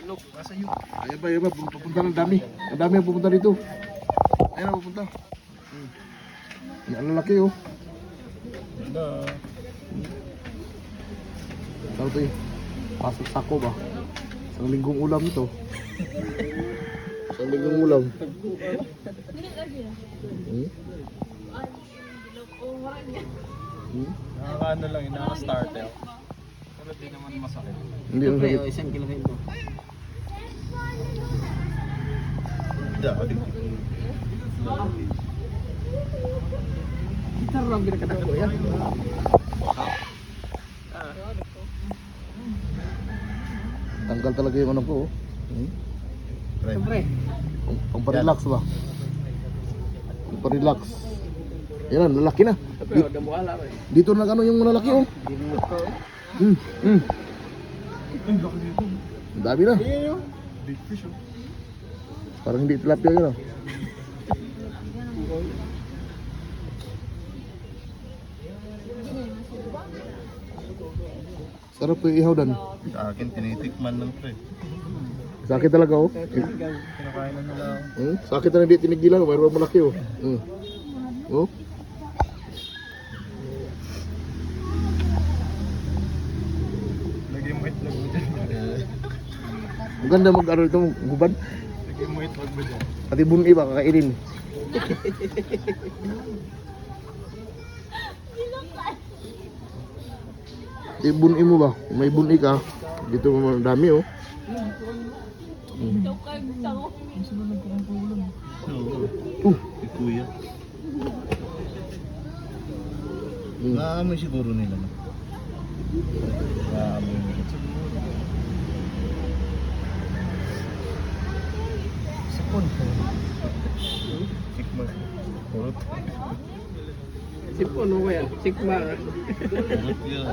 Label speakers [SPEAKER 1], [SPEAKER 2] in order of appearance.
[SPEAKER 1] Look, nasa iyo.
[SPEAKER 2] Ayan ba, pupunta ng dami. Ang dami ang pupunta dito. Ayan na, pupunta. Ang lalaki oh.
[SPEAKER 1] Ganda.
[SPEAKER 2] Ano to eh? Pasok sako ba? Isang linggong ulam ito. Isang linggong ulam.
[SPEAKER 1] Nakakaano lang yun, nakaka-starter. Pero di naman masakit.
[SPEAKER 2] Hindi ang sakit.
[SPEAKER 3] Isang kilo ito.
[SPEAKER 1] Dali.
[SPEAKER 3] Ito lang ginakadako ko yan.
[SPEAKER 2] Tanggal talaga yung ano ko oh.
[SPEAKER 3] Siyempre.
[SPEAKER 2] Ang pa-relax ba? Ang pa-relax. Yan, lalaki na.
[SPEAKER 3] Pero damuhala ba eh.
[SPEAKER 2] Dito na ano yung lalaki oh.
[SPEAKER 3] Hindi mo ito.
[SPEAKER 2] Ang dami na.
[SPEAKER 1] Big fish oh.
[SPEAKER 2] Parang hindi tilapia yun oh. Sarap ko yung ihaw dan.
[SPEAKER 1] Sa akin, tinitikman lang pre.
[SPEAKER 2] Sa akin talaga oh.
[SPEAKER 1] Kinakain na nila.
[SPEAKER 2] Sa akin talaga hindi tinigilan. Mayroon malaki oh. Oh.
[SPEAKER 1] Lagay mo itlog mo dyan.
[SPEAKER 2] Ang ganda mag-ano ito, gubad.
[SPEAKER 1] Lagay mo itlog mo dyan.
[SPEAKER 2] Pati buni ba kakainin. Di buni mo ba? Kung may buni ka, dito ang dami oh.
[SPEAKER 1] Si kuya. Naamoy siguro nila. Naamoy nila. Sipon. Sikma. Kurot.
[SPEAKER 3] Sipon mo yan. Sikma.
[SPEAKER 1] Kurot yun.